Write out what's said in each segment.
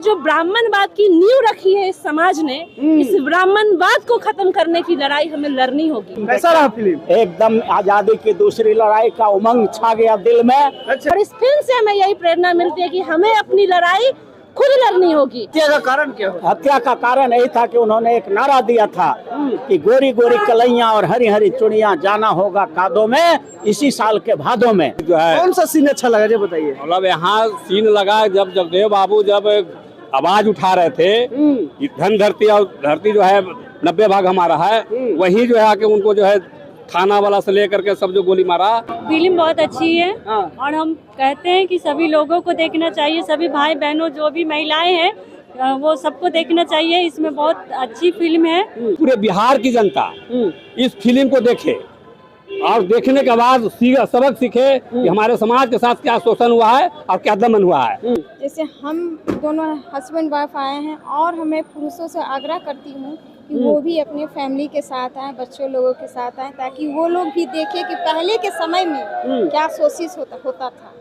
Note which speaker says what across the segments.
Speaker 1: जो ब्राह्मणवाद की नींव रखी है इस समाज ने, इस ब्राह्मणवाद को खत्म करने की लड़ाई हमें लड़नी होगी।
Speaker 2: कैसा रहा फिल्म?
Speaker 3: एकदम आजादी की दूसरी लड़ाई का उमंग छा गया दिल में।
Speaker 1: और इस फिल्म से हमें यही प्रेरणा मिलती है कि हमें अपनी लड़ाई खुद लड़नी होगी।
Speaker 2: हत्या का कारण क्या हो?
Speaker 3: हत्या का कारण यही था कि उन्होंने एक नारा दिया था कि गोरी गोरी कलैया और हरी हरी चुड़िया जाना होगा कादों में इसी साल के भादों में।
Speaker 2: जो है कौन सा सीन अच्छा लगा, जो बताइए।
Speaker 4: मतलब यहाँ सीन लगा जब जगदेव बाबू जब आवाज उठा रहे थे कि धन धरती और धरती जो है 90 भाग हमारा है, वही जो है आके उनको जो है थाना वाला से लेकर के सब जो गोली मारा।
Speaker 5: फिल्म बहुत अच्छी है और हम कहते हैं कि सभी लोगों को देखना चाहिए, सभी भाई बहनों जो भी महिलाएं हैं वो सबको देखना चाहिए। इसमें बहुत अच्छी फिल्म है।
Speaker 4: पूरे बिहार की जनता इस फिल्म को देखे और देखने के बाद सबक सीखे कि हमारे समाज के साथ क्या शोषण हुआ है और क्या दमन हुआ है।
Speaker 6: जैसे हम दोनों हस्बैंड वाइफ आए हैं और हमें पुरुषों से आग्रह करती हूँ कि वो भी अपने फैमिली के साथ आए, बच्चों लोगों के साथ आए, ताकि वो लोग भी देखें कि पहले के समय में क्या शोषित होता था।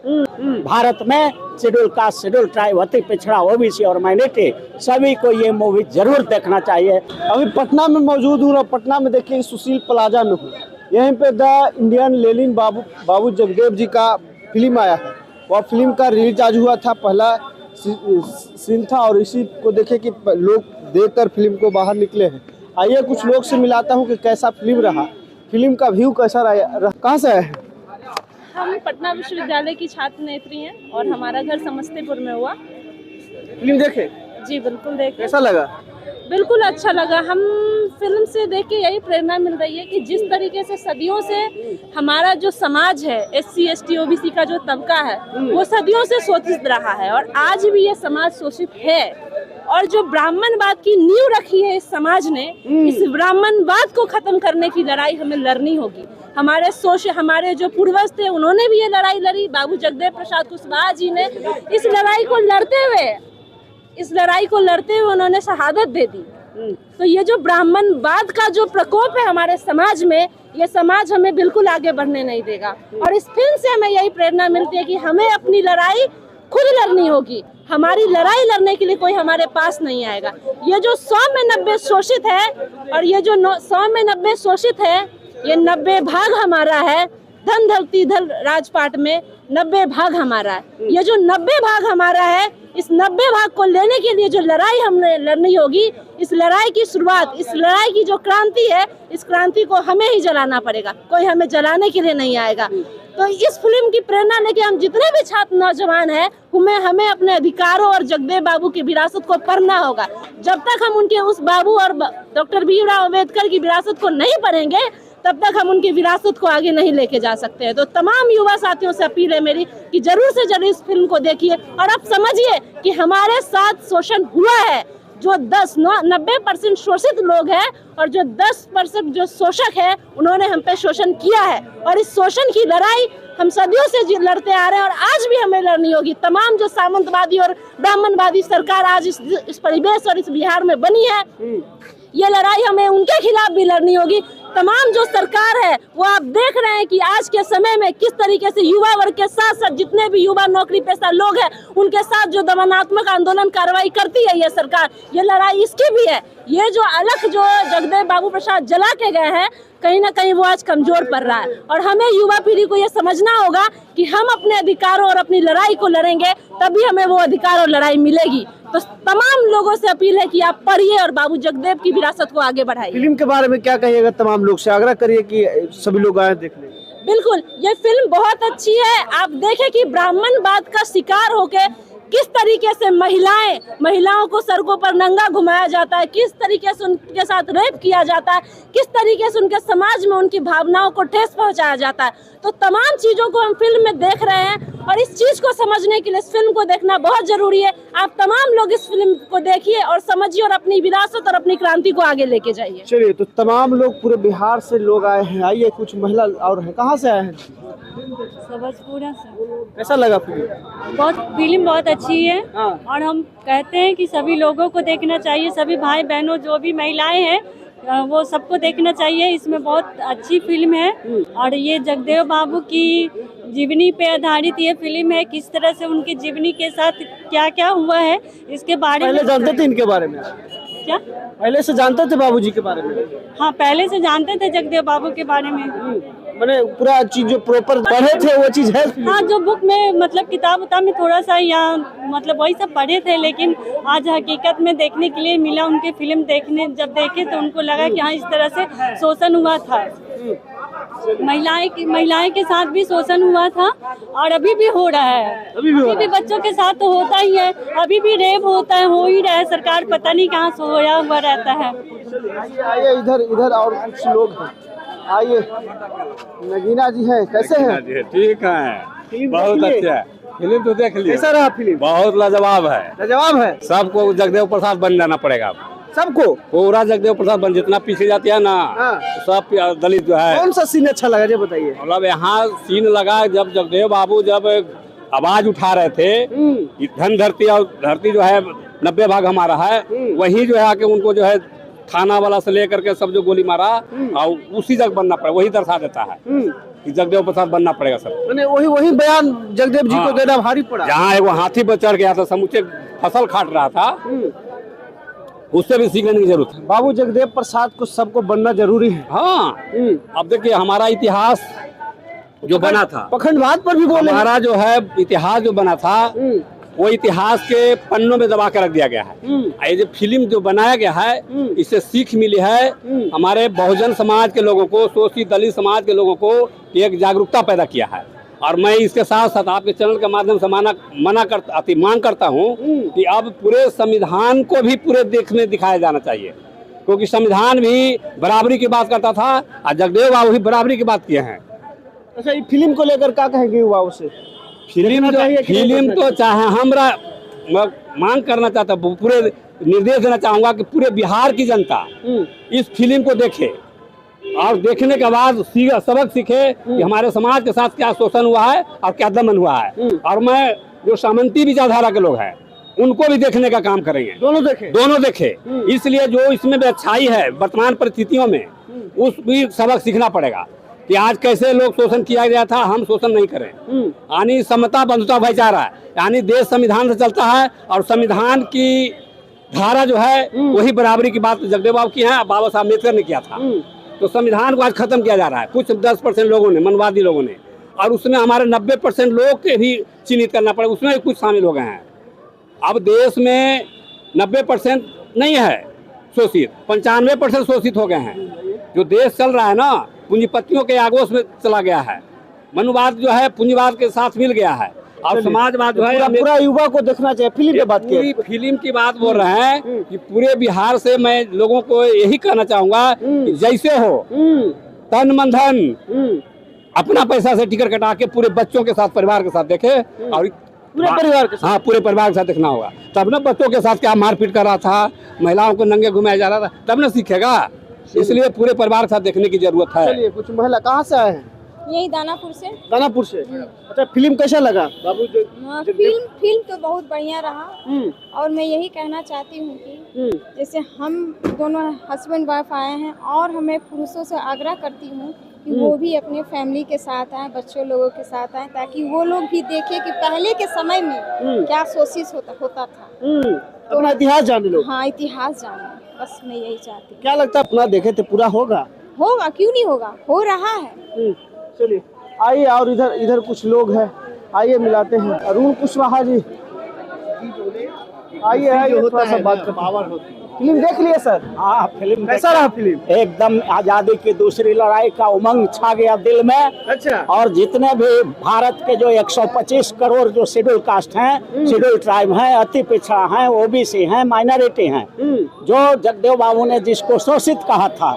Speaker 3: भारत में शेड्यूल कास्ट, शेड्यूल ट्राइब, अति पिछड़ा, ओबीसी और माइनॉरिटी सभी को ये मूवी जरूर देखना चाहिए।
Speaker 2: अभी पटना में मौजूद हूँ और पटना में देखिए सील प्लाजा में हूँ। यहीं पे द इंडियन लेनिन बाबू जगदेव जी का फिल्म आया है। वह फिल्म का रिलीज आज हुआ था, पहला सीन था और इसी को देखे कि लोग देखकर फिल्म को बाहर निकले हैं। आइए कुछ लोग से मिलाता हूँ कि कैसा फिल्म रहा, फिल्म का व्यू कैसा रहा। कहाँ से आए हैं?
Speaker 1: हम पटना विश्वविद्यालय की छात्र नेत्री हैं और हमारा घर समस्तीपुर में हुआ।
Speaker 2: फिल्म देखे?
Speaker 1: जी बिल्कुल देखे।
Speaker 2: कैसा लगा?
Speaker 1: बिल्कुल अच्छा लगा। हम फिल्म से देख के यही प्रेरणा मिल रही है कि जिस तरीके से सदियों से हमारा जो समाज है, SC ST OBC का जो तबका है, वो सदियों से शोषित रहा है और आज भी ये समाज शोषित है। और जो ब्राह्मणवाद की नींव रखी है इस समाज ने, इस ब्राह्मणवाद को खत्म करने की लड़ाई हमें लड़नी होगी। हमारे जो पूर्वज थे उन्होंने भी ये लड़ाई लड़ी। बाबू जगदेव प्रसाद कुशवाहा जी ने इस लड़ाई को लड़ते हुए उन्होंने शहादत दे दी। तो ये जो ब्राह्मणवाद का जो प्रकोप है हमारे समाज में, ये समाज हमें बिल्कुल आगे बढ़ने नहीं देगा। और इस फिल्म से हमें यही प्रेरणा मिलती है कि हमें अपनी लड़ाई खुद लड़नी होगी। हमारी लड़ाई लड़ने के लिए कोई हमारे पास नहीं आएगा। ये जो 100 में 90 शोषित है और ये जो 100 में 90 शोषित है, ये 90 भाग हमारा है। धन धरती धन राजपाट में 90 भाग हमारा है। ये जो 90 भाग हमारा है, इस 90 भाग को लेने के लिए जो लड़ाई हमने लड़नी होगी, इस लड़ाई की शुरुआत, इस लड़ाई की जो क्रांति है, इस क्रांति को हमें ही जलाना पड़ेगा। कोई हमें जलाने के लिए नहीं आएगा। तो इस फिल्म की प्रेरणा लेके हम जितने भी छात्र नौजवान हैं, हमें अपने अधिकारों और जगदेव बाबू की विरासत को पढ़ना होगा। जब तक हम उनके उस बाबू और डॉक्टर भीमराव अम्बेडकर की विरासत को नहीं पढ़ेंगे, तब तक हम उनकी विरासत को आगे नहीं लेके जा सकते हैं। तो तमाम युवा साथियों से अपील है मेरी कि जरूर से जरूर इस फिल्म को देखिए और आप समझिए कि हमारे साथ शोषण हुआ है। जो 90% शोषित लोग हैं और जो 10% जो शोषक है, उन्होंने हम पे शोषण किया है और इस शोषण की लड़ाई हम सदियों से लड़ते आ रहे हैं और आज भी हमें लड़नी होगी। तमाम जो सामंतवादी और ब्राह्मणवादी सरकार आज इस परिवेश और इस बिहार में बनी है, ये लड़ाई हमें उनके खिलाफ भी लड़नी होगी। तमाम जो सरकार है वो आप देख रहे हैं कि आज के समय में किस तरीके से युवा वर्ग के साथ साथ जितने भी युवा नौकरी पेशा लोग हैं, उनके साथ जो दमनात्मक आंदोलन कार्रवाई करती है ये सरकार, ये लड़ाई इसकी भी है। ये जो अलख जो जगदेव बाबू प्रसाद जला के गए हैं, कहीं ना कहीं वो आज कमजोर पड़ रहा है और हमें युवा पीढ़ी को ये समझना होगा कि हम अपने अधिकारों और अपनी लड़ाई को लड़ेंगे, तभी हमें वो अधिकार और लड़ाई मिलेगी। तो तमाम लोगों से अपील है कि आप पढ़िए और बाबू जगदेव की विरासत को आगे बढ़ाइए।
Speaker 2: फिल्म के बारे में क्या कहिएगा? तमाम लोग से आग्रह करिए कि सभी लोग आए देखने।
Speaker 1: बिल्कुल, ये फिल्म बहुत अच्छी है। आप देखें कि ब्राह्मणवाद का शिकार होके किस तरीके से महिलाओं को सड़कों पर नंगा घुमाया जाता है, किस तरीके से उनके साथ रेप किया जाता है, किस तरीके से उनके समाज में उनकी भावनाओं को ठेस पहुंचाया जाता है। तो तमाम चीजों को हम फिल्म में देख रहे हैं और इस चीज को समझने के लिए इस फिल्म को देखना बहुत जरूरी है। आप तमाम लोग इस फिल्म को देखिए और समझिए और अपनी विरासत और अपनी क्रांति को आगे लेके जाइए।
Speaker 2: चलिए, तो तमाम लोग पूरे बिहार से लोग आए हैं। आइए कुछ महिला और हैं। कहाँ से आए हैं?
Speaker 5: सबसपुरा से।
Speaker 2: कैसा लगा फिल्म?
Speaker 5: फिल्म बहुत अच्छी है और हम कहते हैं कि सभी लोगों को देखना चाहिए, सभी भाई बहनों जो भी महिलाएं हैं वो सबको देखना चाहिए। इसमें बहुत अच्छी फिल्म है और ये जगदेव बाबू की जीवनी पे आधारित ये फिल्म है। किस तरह से उनकी जीवनी के साथ क्या क्या हुआ है इसके बारे में।
Speaker 2: पहले जानते थे इनके बारे में?
Speaker 5: क्या
Speaker 2: पहले से जानते थे बाबूजी के बारे में?
Speaker 5: हाँ, पहले से जानते थे जगदेव बाबू के बारे में।
Speaker 2: मैंने पूरा चीज जो प्रॉपर पढ़े थे वो चीज है फिल्म?
Speaker 5: हाँ, जो बुक में मतलब किताब उताब में थोड़ा सा या मतलब वही सब पढ़े थे, लेकिन आज हकीकत में देखने के लिए मिला। उनके फिल्म देखने जब देखे तो उनको लगा कि हाँ, इस तरह से शोषण हुआ था। महिलाएं के साथ भी शोषण हुआ था और अभी भी हो रहा है। अभी भी बच्चों के साथ तो होता ही है, अभी भी रेप होता है, हो ही रहा है। सरकार पता नहीं कहाँ सोया हुआ रहता है।
Speaker 2: आइए इधर इधर और कुछ लोग हैं। आइए, नगीना जी हैं, कैसे हैं?
Speaker 4: ठीक है, बहुत अच्छा है। फिल्म तो देख ली,
Speaker 2: कैसा रहा फिल्म?
Speaker 4: बहुत लाजवाब है।
Speaker 2: लाजवाब है।
Speaker 4: सबको जगदेव प्रसाद बन जाना पड़ेगा।
Speaker 2: सबको
Speaker 4: पूरा जगदेव प्रसाद बन, जितना पीछे जाती है ना सब दलित जो है।
Speaker 2: कौन सा सीन अच्छा लगा ये बताइए?
Speaker 4: मतलब यहाँ सीन लगा जब जगदेव बाबू जब आवाज उठा रहे थे, धन धरती और धरती जो है 90 भाग हमारा है, वही जो है आके उनको जो है थाना वाला से लेकर के सब जो गोली मारा और उसी जगह बनना पड़ेगा। वही दर्शा देता है कि जगदेव प्रसाद बनना पड़ेगा सब।
Speaker 2: वही बयान जगदेव जी को देना भारी पड़ा।
Speaker 4: जहाँ एगो हाथी पर चढ़ गया था, समूचे फसल काट रहा था, उससे भी सीखने की जरूरत है।
Speaker 2: बाबू जगदेव प्रसाद को सबको बनना जरूरी है।
Speaker 4: हाँ, अब देखिए हमारा इतिहास जो बना था,
Speaker 2: पखंडवाद पर भी बोले।
Speaker 4: हमारा जो है इतिहास जो बना था वो इतिहास के पन्नों में दबा कर रख दिया गया है। ये जो फिल्म जो बनाया गया है, इससे सीख मिली है हमारे बहुजन समाज के लोगों को, शोषित दलित समाज के लोगों को एक जागरूकता पैदा किया है। और मैं इसके साथ साथ आपके चैनल के माध्यम से मांग करता हूँ कि अब पूरे संविधान को भी पूरे दिखाया जाना चाहिए, क्योंकि संविधान भी बराबरी की बात करता था और जगदेव बाबू भी बराबरी की बात किए हैं।
Speaker 2: अच्छा, ये फिल्म को लेकर क्या कहेंगे युवाओं से?
Speaker 4: फिल्म तो चाहे हमरा मांग करना चाहता, पूरे निर्देश देना चाहूंगा कि पूरे बिहार की जनता इस फिल्म को देखे और देखने के बाद सबक सीखे कि हमारे समाज के साथ क्या शोषण हुआ है और क्या दमन हुआ है। और मैं जो सामंती विचारधारा के लोग हैं उनको भी देखने का काम करेंगे। दोनों देखे। इसलिए जो इसमें भी अच्छाई है वर्तमान परिस्थितियों में, उस भी सबक सीखना पड़ेगा कि आज कैसे लोग शोषण किया गया था, हम शोषण नहीं करें। यानी समता, बंधुता, भाईचारा, यानी देश संविधान से चलता है और संविधान की धारा जो है वही बराबरी की बात जगदेव बाबू की है, बाबा साहब अम्बेडकर ने किया था। तो संविधान को आज खत्म किया जा रहा है कुछ 10% लोगों ने, मनवादी लोगों ने, और उसमें हमारे 90% लोग के भी चिन्हित करना पड़ेगा, उसमें भी कुछ शामिल हो गए हैं। अब देश में 90% नहीं है शोषित, 95% शोषित हो गए हैं। जो देश चल रहा है ना, पूंजीपतियों के आगोश में चला गया है। मनुवाद जो है पूंजीवाद के साथ मिल गया है और समाजवाद जो है
Speaker 2: पूरा युवा को देखना चाहिए। फिल्म की बात
Speaker 4: पूरी फिल्म की बात बोल रहे हैं कि पूरे बिहार से मैं लोगों को यही कहना चाहूंगा कि जैसे हो तन मन धन अपना पैसा से टिकट कटा के पूरे बच्चों के साथ, परिवार के साथ देखे और
Speaker 2: पूरे परिवार के साथ।
Speaker 4: हाँ, पूरे परिवार के साथ देखना होगा, तब ना बच्चों के साथ क्या मारपीट कर रहा था, महिलाओं को नंगे घुमाया जा रहा था, तब ना सीखेगा। इसलिए पूरे परिवार के साथ देखने की जरूरत है।
Speaker 2: चलिए, कुछ महिला कहाँ से आए हैं?
Speaker 6: यही दानापुर से।
Speaker 2: दानापुर से। अच्छा, फिल्म कैसा लगा बाबू?
Speaker 6: फिल्म तो बहुत बढ़िया रहा और मैं यही कहना चाहती हूँ कि जैसे हम दोनों हस्बैंड वाइफ आए हैं और हमें पुरुषों से आग्रह करती हूँ कि वो भी अपने फैमिली के साथ आए, बच्चों लोगों के साथ आए, ताकि वो लोग भी देखें कि पहले के समय में क्या शोषित होता था।
Speaker 2: तो अपना इतिहास जाने लो।
Speaker 6: हाँ, इतिहास जाने, बस मैं यही चाहती हूँ।
Speaker 2: क्या लगता है अपना देखे थे पूरा होगा?
Speaker 6: क्यों नहीं होगा, हो रहा है।
Speaker 2: चलिए, आइए और इधर कुछ लोग हैं, आइए मिलाते हैं। अरुण कुशवाहा जी, आइए थोड़ा सा बात करते। फिल्म देख लिए सर?
Speaker 3: हाँ, फिल्म
Speaker 2: कैसा रहा फिल्म?
Speaker 3: एकदम आजादी की दूसरी लड़ाई का उमंग छा गया दिल में।
Speaker 2: अच्छा। और
Speaker 3: जितने भी भारत के जो 125 करोड़ जो शेड्यूल कास्ट हैं, शेड्यूल ट्राइब हैं, अति पिछड़ा हैं, ओबीसी हैं, माइनॉरिटी हैं, जो जगदेव बाबू ने जिसको शोषित कहा था,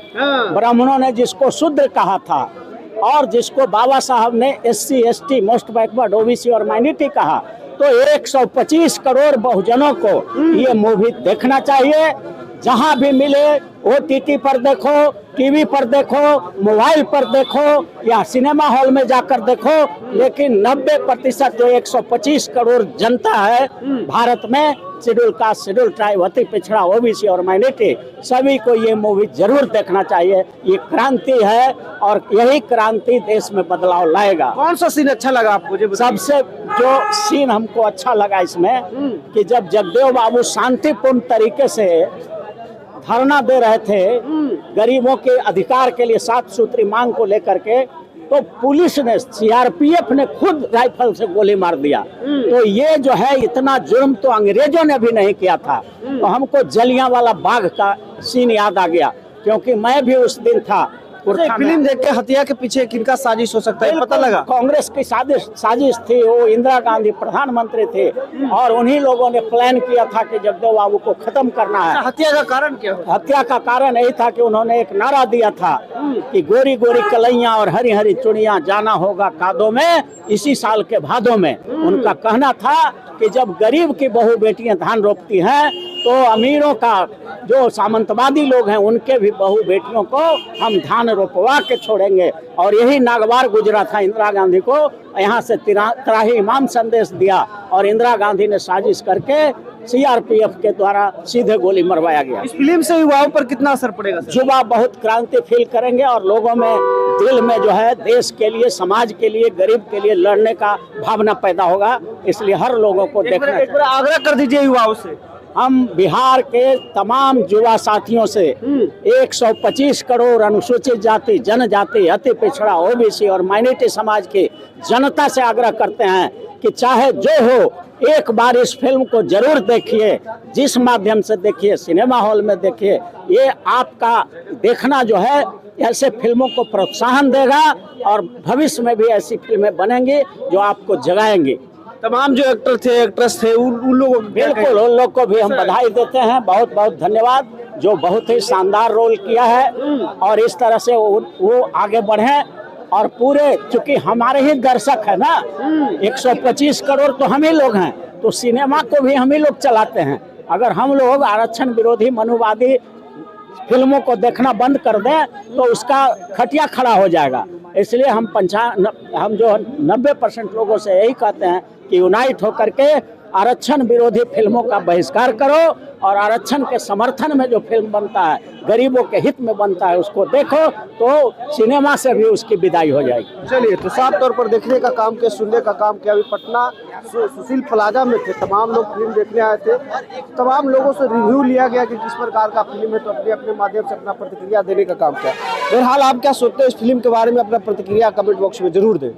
Speaker 3: ब्राह्मणों ने जिसको शूद्र कहा था, और जिसको बाबा साहब ने SC ST most backward OBC और माइनॉरिटी कहा, तो 125 करोड़ बहुजनों को ये मूवी देखना चाहिए। जहां भी मिले OTT पर देखो, टीवी पर देखो, मोबाइल पर देखो या सिनेमा हॉल में जाकर देखो, लेकिन 90% जो 125 करोड़ जनता है भारत में, शेड्यूल कास्ट, शेड्यूल ट्राइब, अति पिछड़ा, OBC और माइनॉरिटी, सभी को ये मूवी जरूर देखना चाहिए। ये क्रांति है और यही क्रांति देश में बदलाव लाएगा।
Speaker 2: कौन सा सीन अच्छा लगा आपको? मुझे बताइए।
Speaker 3: सबसे जो सीन हमको अच्छा लगा इसमें कि जब जगदेव बाबू शांतिपूर्ण तरीके से धरना दे रहे थे गरीबों के अधिकार के लिए 7 सूत्री मांग को लेकर के, तो पुलिस ने, CRPF ने खुद राइफल से गोली मार दिया। तो ये जो है इतना जुर्म तो अंग्रेजों ने भी नहीं किया था। तो हमको जलियांवाला बाग का सीन याद आ गया, क्योंकि मैं भी उस दिन था।
Speaker 2: फिल्म देख के हत्या के पीछे किनका साजिश हो सकता है पता लगा?
Speaker 3: कांग्रेस की साजिश थी। वो इंदिरा गांधी प्रधानमंत्री थे और उन्हीं लोगों ने प्लान किया था कि जगदेव बाबू को खत्म करना है।
Speaker 2: हत्या का कारण क्या हो?
Speaker 3: हत्या का कारण यही था कि उन्होंने एक नारा दिया था कि गोरी गोरी कलैया और हरी हरी चुड़िया, जाना होगा कादों में इसी साल के भादों में। उनका कहना था कि जब गरीब की बहू बेटियां धान रोपती हैं तो अमीरों का, जो सामंतवादी लोग हैं, उनके भी बहू बेटियों को हम धान रोपवा के छोड़ेंगे। और यही नागवार गुजरा था इंदिरा गांधी को, यहाँ से त्राही इमाम संदेश दिया और इंदिरा गांधी ने साजिश करके CRPF के द्वारा सीधे गोली मरवाया गया।
Speaker 2: इस फिल्म से युवाओं पर कितना असर पड़ेगा सर?
Speaker 3: युवा बहुत क्रांति फील करेंगे और लोगों में दिल में जो है देश के लिए, समाज के लिए, गरीब के लिए लड़ने का भावना पैदा होगा। इसलिए हर लोगों को देखना
Speaker 2: एक बार आग्रह कर दीजिए युवाओं से।
Speaker 3: हम बिहार के तमाम युवा साथियों से 125 करोड़ अनुसूचित जाति, जनजाति, अति पिछड़ा, OBC और माइनॉरिटी समाज की जनता से आग्रह करते हैं कि चाहे जो हो, एक बार इस फिल्म को जरूर देखिए। जिस माध्यम से देखिए, सिनेमा हॉल में देखिए। ये आपका देखना जो है ऐसे फिल्मों को प्रोत्साहन देगा और भविष्य में भी ऐसी फिल्में बनेंगी जो आपको जगाएंगी।
Speaker 2: तमाम जो एक्टर थे, एक्ट्रेस थे, उन लोगों को
Speaker 3: बिल्कुल, उन लोग को भी हम बधाई देते हैं। बहुत बहुत धन्यवाद, जो बहुत ही शानदार रोल किया है और इस तरह से वो आगे बढ़े। और पूरे, चूंकि हमारे ही दर्शक है ना, 125 करोड़ तो हम ही लोग हैं, तो सिनेमा को भी हम ही लोग चलाते हैं। अगर हम लोग आरक्षण विरोधी, मनुवादी फिल्मों को देखना बंद कर दें तो उसका खटिया खड़ा हो जाएगा। इसलिए हम जो 90% लोगों से यही कहते हैं कि यूनाइट होकर के आरक्षण विरोधी फिल्मों का बहिष्कार करो और आरक्षण के समर्थन में जो फिल्म बनता है, गरीबों के हित में बनता है, उसको देखो, तो सिनेमा से भी उसकी विदाई हो जाएगी।
Speaker 2: चलिए, तो साफ तौर पर देखने का काम किया, सुनने का काम किया। अभी पटना सुशील प्लाजा में थे, तमाम लोग फिल्म देखने आए थे। तमाम लोगों से रिव्यू लिया गया कि किस प्रकार का फिल्म है, तो अपने अपने माध्यम से अपना प्रतिक्रिया देने का काम किया। बहरहाल आप क्या सोचते हैं इस फिल्म के बारे में? अपना प्रतिक्रिया कमेंट बॉक्स में जरूर दें।